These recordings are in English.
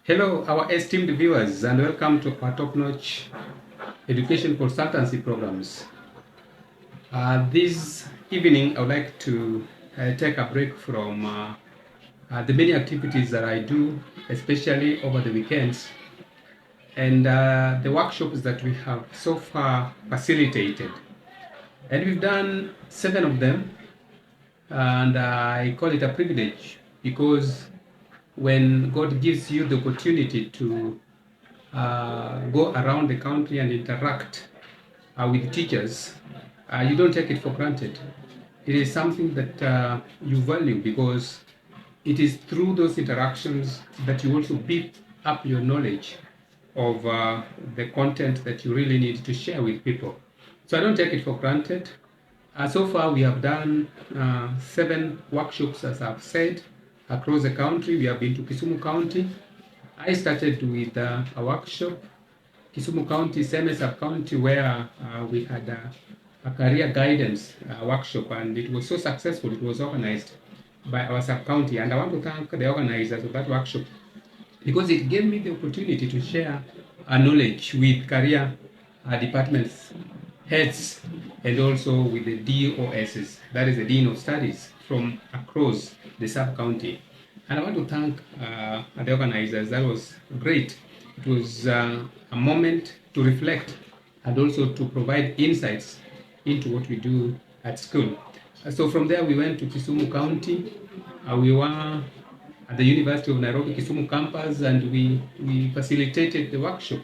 Hello, our esteemed viewers, and welcome to our top-notch education consultancy programs. This evening, I would like to take a break from the many activities that I do, especially over the weekends, and the workshops that we have so far facilitated. And we've done 7 of them, and I call it a privilege because when God gives you the opportunity to go around the country and interact with teachers, you don't take it for granted. It is something that you value because it is through those interactions that you also beef up your knowledge of the content that you really need to share with people. So I don't take it for granted. So far, we have done 7 workshops, as I've said, across the country. We have been to Kisumu County. I started with a workshop, Kisumu County, same sub-county, where we had a career guidance workshop, and it was so successful. It was organized by our sub-county, and I want to thank the organizers of that workshop because it gave me the opportunity to share knowledge with career departments, heads, and also with the DOSs, that is the Dean of Studies, from across the sub-county. And I want to thank the organizers. That was great. It was a moment to reflect and also to provide insights into what we do at school. So from there we went to Kisumu County. We were at the University of Nairobi Kisumu campus, and we facilitated the workshop,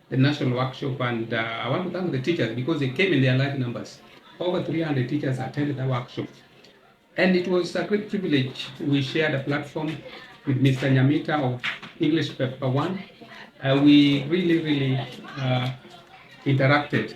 the national workshop, and I want to thank the teachers because they came in their large numbers. Over 300 teachers attended the workshop. And it was a great privilege. We shared a platform with Mr. Nyamita of English Paper 1. We really interacted.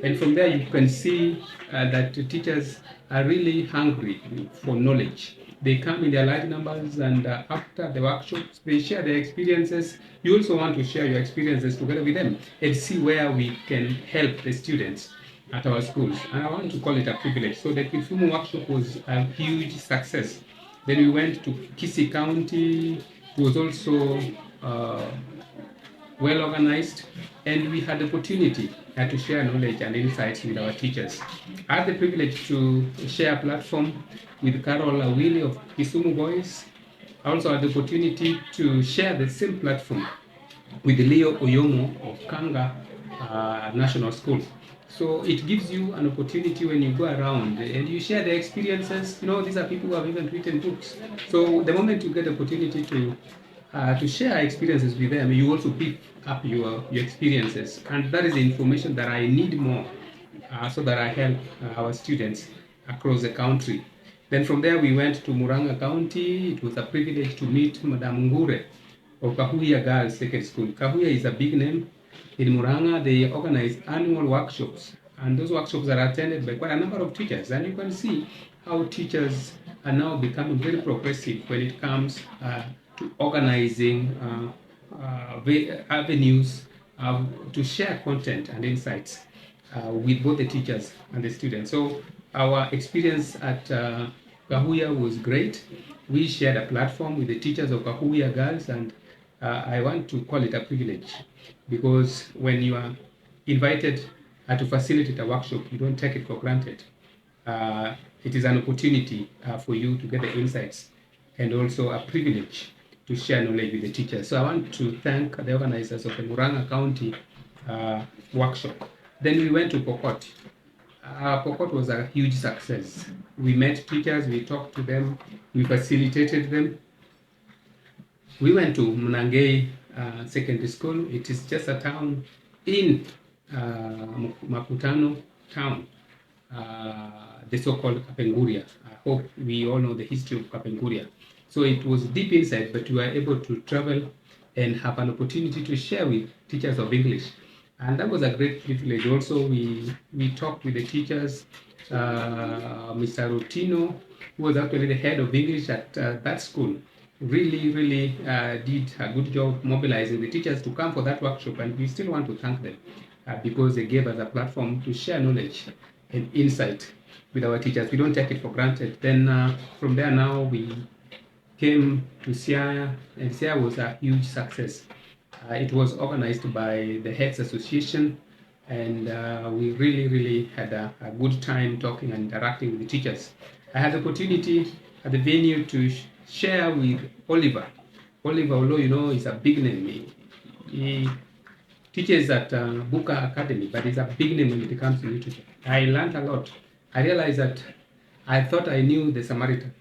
And from there you can see that the teachers are really hungry for knowledge. They come in their large numbers, and after the workshops, they share their experiences. You also want to share your experiences together with them and see where we can help the students at our schools. And I want to call it a privilege. So the Kisumu workshop was a huge success. Then we went to Kisii County. It was also well organized, and we had the opportunity to share knowledge and insights with our teachers. I had the privilege to share a platform with Carol Awili of Kisumu Boys. I also had the opportunity to share the same platform with Leo Oyomo of Kanga National School. So it gives you an opportunity when you go around and you share the experiences. You know, these are people who have even written books. So the moment you get the opportunity to share experiences with them, you also pick up your experiences. And that is the information that I need more so that I help our students across the country. Then from there, we went to Muranga County. It was a privilege to meet Madam Ngure of Kahuya Girls Secondary School. Kahuya is a big name in Muranga. They organize annual workshops, and those workshops are attended by quite a number of teachers. And you can see how teachers are now becoming very progressive when it comes to organizing avenues to share content and insights with both the teachers and the students. So our experience at Kahuya was great. We shared a platform with the teachers of Kahuya Girls, and I want to call it a privilege because when you are invited to facilitate a workshop, you don't take it for granted. It is an opportunity for you to get the insights and also a privilege to share knowledge with the teachers. So I want to thank the organizers of the Muranga County workshop. Then we went to Pokot. Pokot was a huge success. We met teachers, we talked to them, we facilitated them. We went to Mnangei Secondary School. It is just a town in Makutano town, the so-called Kapenguria. I hope we all know the history of Kapenguria. So it was deep inside, but we were able to travel and have an opportunity to share with teachers of English. And that was a great privilege. Also, we talked with the teachers. Mr. Rotino, who was actually the head of English at that school, really did a good job mobilizing the teachers to come for that workshop. And we still want to thank them because they gave us a platform to share knowledge and insight with our teachers. We don't take it for granted. Then from there now we came to Siaya, and Siaya was a huge success. It was organized by the Heads Association, and we really had a good time talking and interacting with the teachers. I had the opportunity at the venue to share with Oliver. Oliver, although you know, is a big name. He teaches at Buka Academy, but he's a big name when it comes to literature. I learned a lot. I realized that I thought I knew the Samaritan,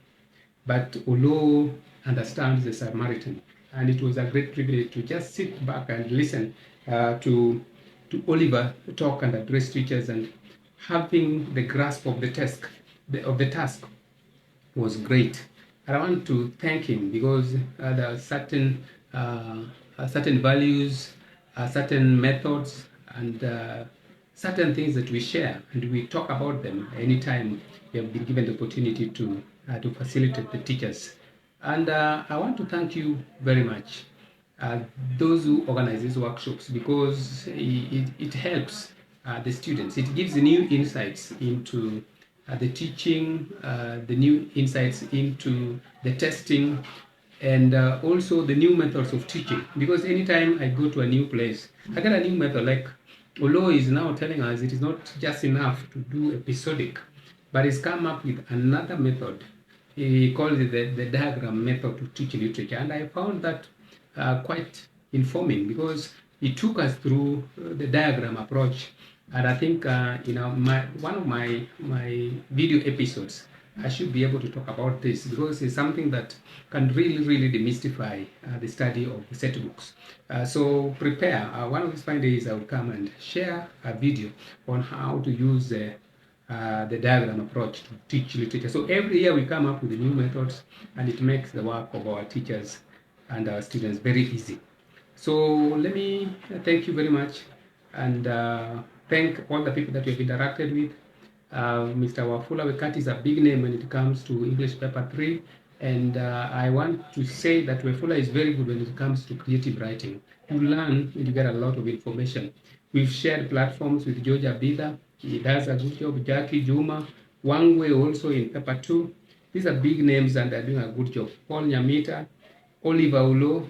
but Olo understands the Samaritan. And it was a great privilege to just sit back and listen to Oliver talk and address teachers, and having the grasp of the task was great. And I want to thank him because there are certain values, certain methods, and certain things that we share, and we talk about them anytime we have been given the opportunity to facilitate the teachers. And I want to thank you very much, those who organize these workshops, because it helps the students. It gives new insights into the teaching, the new insights into the testing, and also the new methods of teaching. Because anytime I go to a new place, I get a new method. Like Olo is now telling us it is not just enough to do episodic, but he's come up with another method. He calls it the diagram method to teach literature. And I found that quite informing, because he took us through the diagram approach. And I think one of my video episodes, I should be able to talk about this, because it's something that can really demystify the study of the set books. So prepare. One of these fine days I will come and share a video on how to use the diagram approach to teach literature. So every year we come up with new methods, and it makes the work of our teachers and our students very easy. So let me thank you very much, and thank all the people that we have interacted with. Mr. Wafula Wekati is a big name when it comes to English Paper 3, and I want to say that Wafula is very good when it comes to creative writing. You learn and you get a lot of information. We've shared platforms with George Abida. He does a good job. Jackie Juma, Wangwe also in Paper 2. These are big names and they're doing a good job. Paul Nyamita, Oliver Ulo,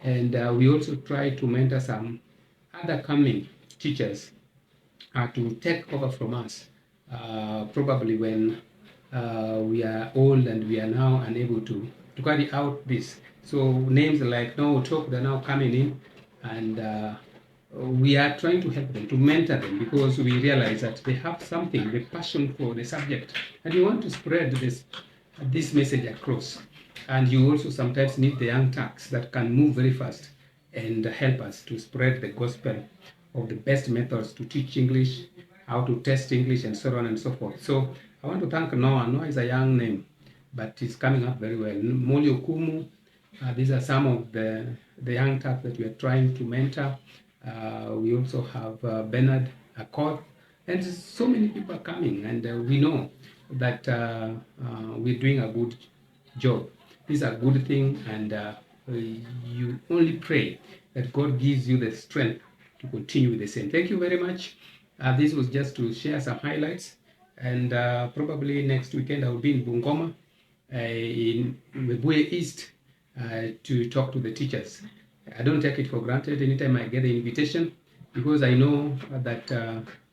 and we also try to mentor some other coming teachers to take over from us, probably when we are old and we are now unable to carry out this. So names like Noah Talk, they're now coming in, and we are trying to help them, to mentor them, because we realize that they have something, the passion for the subject, and we want to spread this message across. And you also sometimes need the young Turks that can move very fast and help us to spread the gospel of the best methods to teach English, how to test English, and so on and so forth. So I want to thank Noah. Noah is a young name, but he's coming up very well. Moli Okumu, these are some of the young Turks that we are trying to mentor. We also have Bernard Akor, and so many people are coming, and we know that we're doing a good job. This is a good thing, and you only pray that God gives you the strength to continue with the same. Thank you very much. This was just to share some highlights, and probably next weekend I will be in Bungoma, in Webuye East, to talk to the teachers. I don't take it for granted anytime I get the invitation, because I know that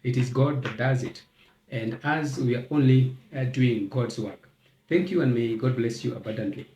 it is God that does it, and as we are only doing God's work. Thank you, and may God bless you abundantly.